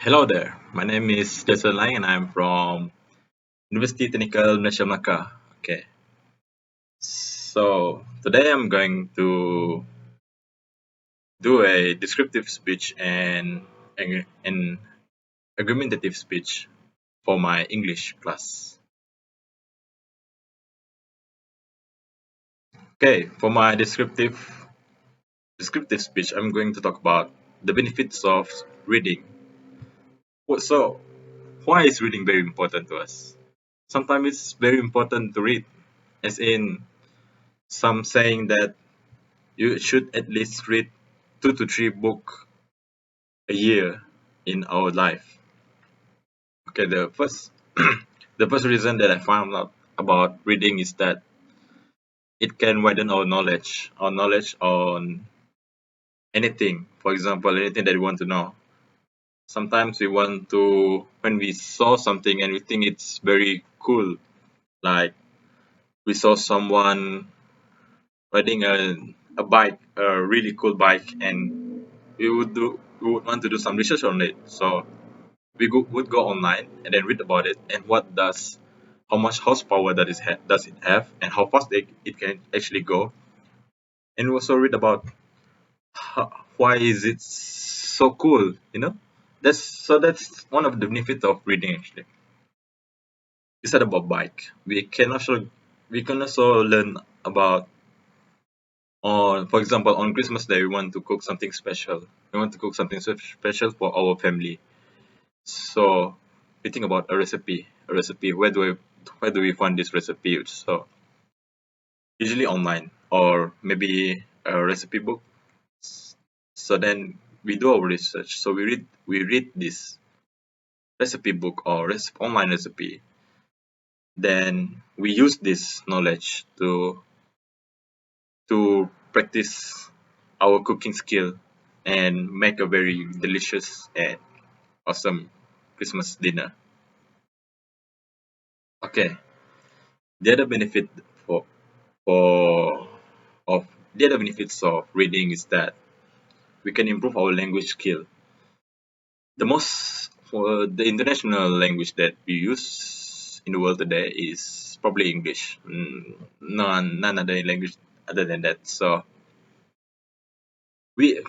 Hello there. My name is Jason Lang and I'm from University Technical Malaysia Melaka. Okay. So today I'm going to do a descriptive speech and an argumentative speech for my English class. Okay, for my descriptive speech, I'm going to talk about the benefits of reading. So, why is reading very important to us? Sometimes it's very important to read, as in some saying that you should at least read 2 to 3 books a year in our life. Okay, the first the first reason that I found out about reading is that it can widen our knowledge on anything. For example, anything that we want to know. Sometimes we want to when we saw something and we think it's very cool, like we saw someone riding a bike, a really cool bike, and we would want to do some research on it. So would go online and then read about it and how much horsepower does it have and how fast it can actually go, and we also read about why is it so cool, that's one of the benefits of reading actually. You said about bike, we can also learn about, on for example, on Christmas day we want to cook something special. We want to cook something special for our family. So we think about a recipe. A recipe. Where do we find this recipe? So usually online or maybe a recipe book. So then we do our research. So we read this recipe book or online recipe. Then we use this knowledge to practice our cooking skill and make a very delicious and awesome Christmas dinner. Okay. The other benefit for for of the other benefits of reading is that we can improve our language skill. The international language that we use in the world today is probably English. None other language other than that. So we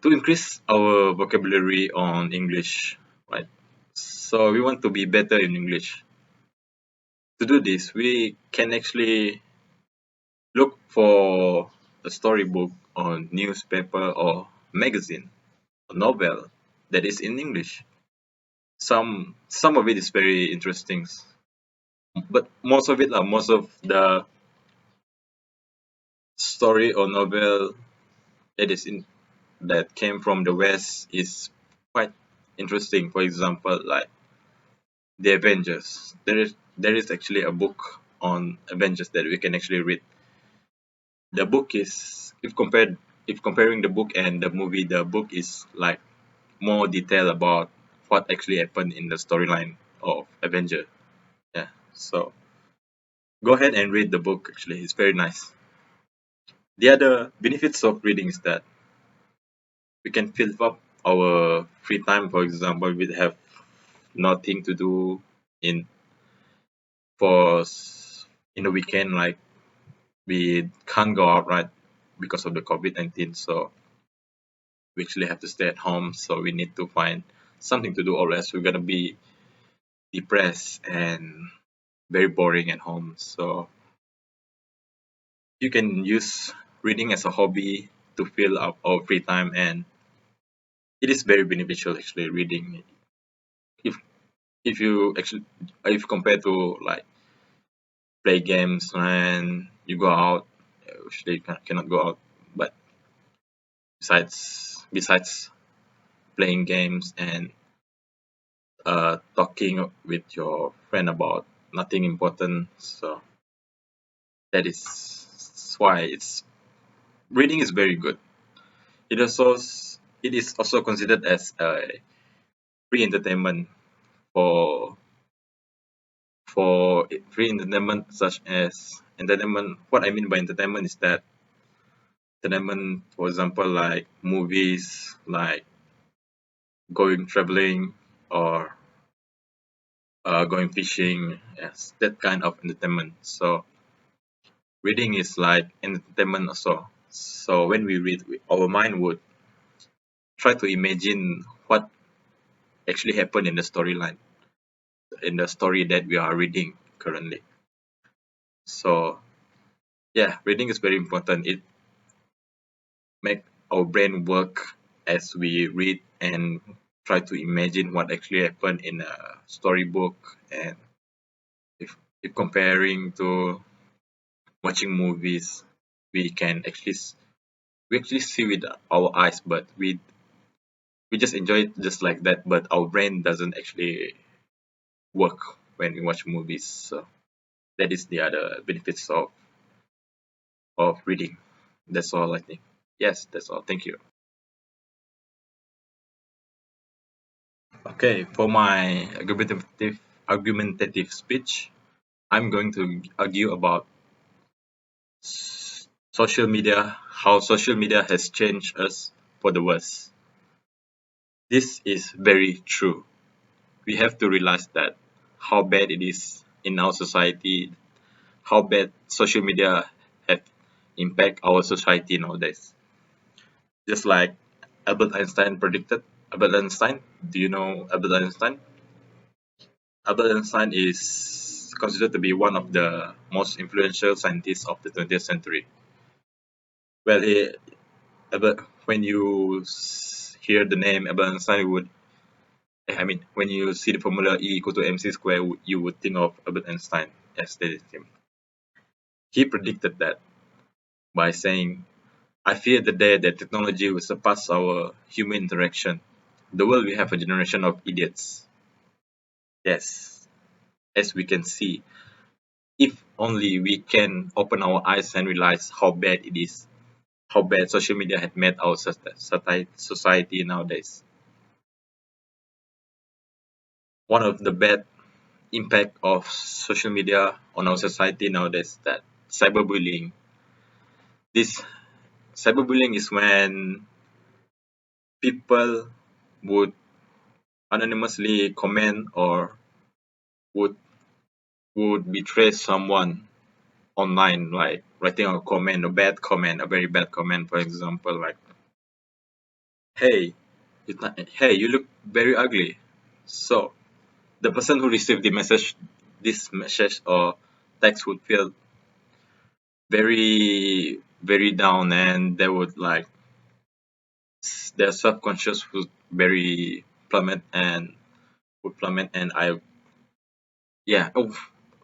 to increase our vocabulary on English, right? So we want to be better in English. To do this, we can actually look for a storybook on newspaper or magazine, a novel that is in English. Some of it is very interesting, but most of the story or novel that is in that came from the West is quite interesting. For example, like the Avengers. There is actually a book on Avengers that we can actually read. The book is if comparing the book and the movie, the book is like more detail about what actually happened in the storyline of Avenger. Yeah. So go ahead and read the book actually. It's very nice. The other benefits of reading is that we can fill up our free time. For example, we have nothing to do in for in the weekend, like we can't go out, right, because of the COVID-19. So we actually have to stay at home. So we need to find something to do, or else we're gonna be depressed and very boring at home. So you can use reading as a hobby to fill up our free time, and it is very beneficial actually reading. If if you actually if compared to like play games when you go out, actually you cannot go out, but besides playing games and talking with your friend about nothing important, so that is why it's reading is very good. It is also considered as a free entertainment for free entertainment, such as entertainment. What I mean by entertainment is that entertainment, for example, like movies, like going traveling, or going fishing. Yes, that kind of entertainment. So reading is like entertainment also. So when we read, our mind would try to imagine what actually happened in the storyline, in the story that we are reading currently. So yeah, reading is very important. It make our brain work as we read and try to imagine what actually happened in a storybook. And if comparing to watching movies, we can actually we actually see with our eyes, but we just enjoy it just like that. But our brain doesn't actually work when we watch movies. So that is the other benefits of reading. That's all I think. Yes, that's all. Thank you. Okay, for my argumentative speech, I'm going to argue about social media, how social media has changed us for the worse. This is very true. We have to realize that how bad it is in our society, how bad social media have impact our society nowadays. Just like Albert Einstein predicted. Albert Einstein, do you know Albert Einstein? Albert Einstein is considered to be one of the most influential scientists of the 20th century. Well, when you hear the name Albert Einstein, when you see the formula E equal to mc square, you would think of Albert Einstein as the him. He predicted that by saying, "I fear the day that technology will surpass our human interaction. The world will have a generation of idiots." Yes, as we can see, if only we can open our eyes and realize how bad it is, how bad social media had made our society nowadays. One of the bad impact of social media on our society nowadays, that cyberbullying. This cyberbullying is when people would anonymously comment or would would betray someone online, like writing a comment, a bad comment, a very bad comment, for example, like, "Hey, hey, you look very ugly." So the person who received this message or text would feel very down, and they would like their subconscious would very plummet and would plummet. And yeah,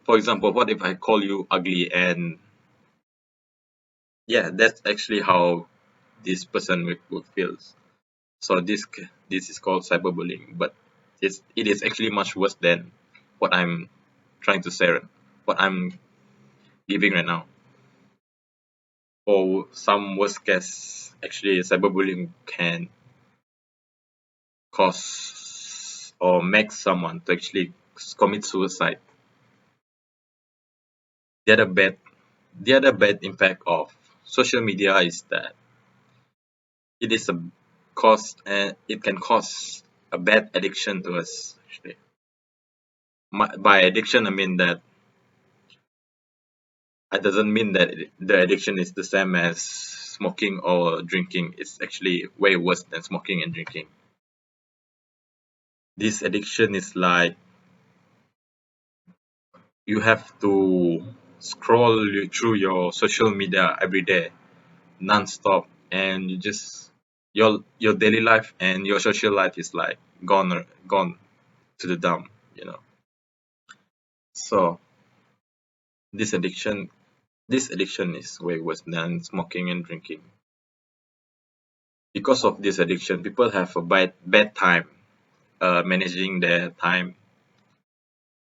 for example, what if I call you ugly? And yeah, that's actually how this person would feel. So this is called cyberbullying, but it is actually much worse than what I'm trying to say, what I'm giving right now. Or some worst case, actually, cyberbullying can cause or make someone to actually commit suicide. The other bad, the other bad impact of social media is that it is a cause, and it can cause a bad addiction to us. Actually, by addiction, I mean that it doesn't mean that the addiction is the same as smoking or drinking. It's actually way worse than smoking and drinking. This addiction is like you have to scroll through your social media every day non-stop, and you just your daily life and your social life is like gone to the dump, you know. So this addiction this addiction is way worse than smoking and drinking. Because of this addiction, people have a bad time managing their time.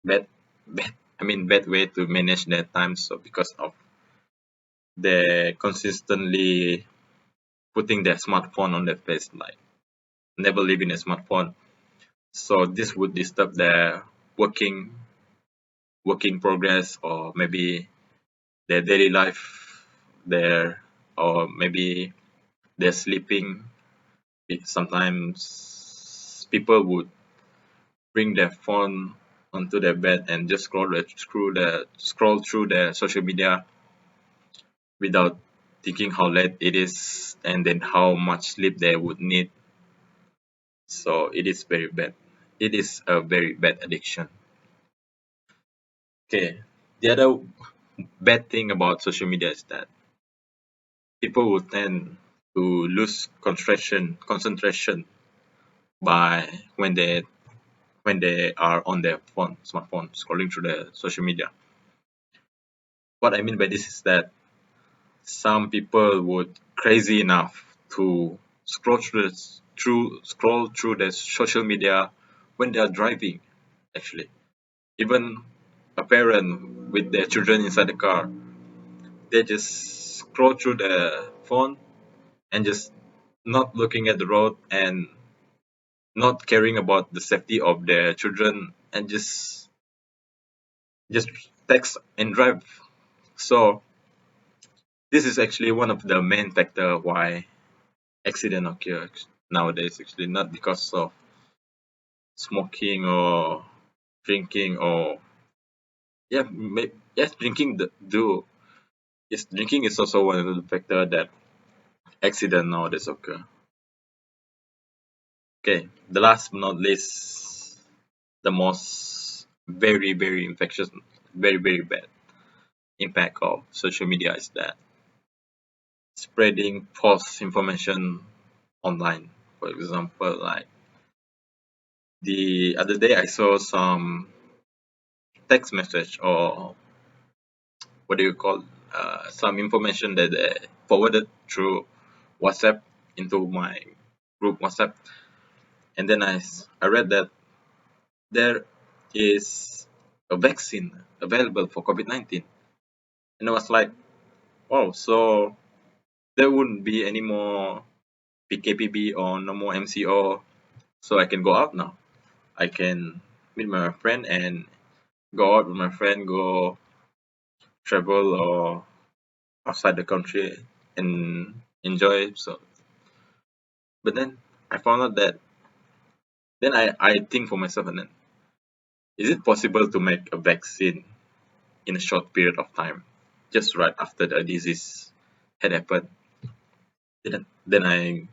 Bad bad i mean bad way to manage their time. So because of they consistently putting their smartphone on their face, like never leaving a smartphone. So this would disturb their working working progress, or maybe their daily life, their or maybe they're sleeping. Sometimes people would bring their phone onto their bed and just scroll through their social media without thinking how late it is and then how much sleep they would need. So it is very bad. It is a very bad addiction. Okay. The other bad thing about social media is that people will tend to lose concentration by when they are on their smartphone scrolling through the social media. What I mean by this is that some people would crazy enough to scroll through the social media when they are driving. Actually, even a parent with their children inside the car, they just scroll through the phone and just not looking at the road and not caring about the safety of their children and just text and drive. So this is actually one of the main factor why accident occur nowadays. Actually, not because of smoking or drinking or yes, drinking do. Yes, drinking is also one of the factor that accident nowadays occur. Okay, the last but not least, the most very infectious, very bad impact of social media is that spreading false information online. For example, like the other day I saw some text message or what do you call some information that they forwarded through WhatsApp into my group WhatsApp, and then I read that there is a vaccine available for COVID-19, and I was like, oh, so there wouldn't be any more PKPB or no more MCO, so I can go out now. I can meet my friend and go out with my friend, go travel or outside the country and enjoy. So, but then I found out that then I think for myself, and then is it possible to make a vaccine in a short period of time, just right after the disease had happened? Then I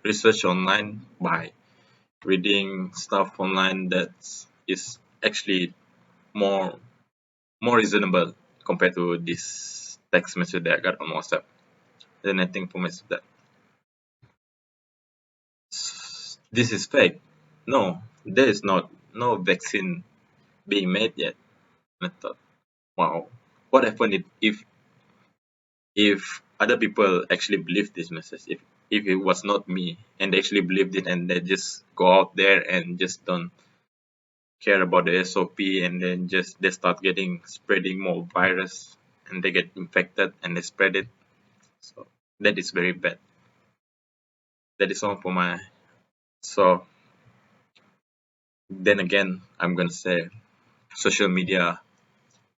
research online by reading stuff online that is actually more more reasonable compared to this text message that I got on WhatsApp. Then I think for myself that this is fake. No, there is not no vaccine being made yet. And I thought, wow, what happened if other people actually believe this message? If it was not me and they actually believed it and they just go out there and just don't care about the SOP and then just they start getting spreading more virus and they get infected and they spread it. So that is very bad. That is all for my so then again I'm gonna say social media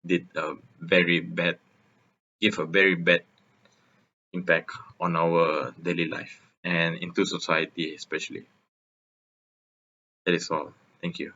did a very bad give a very bad impact on our daily life and into society especially. That is all. Thank you.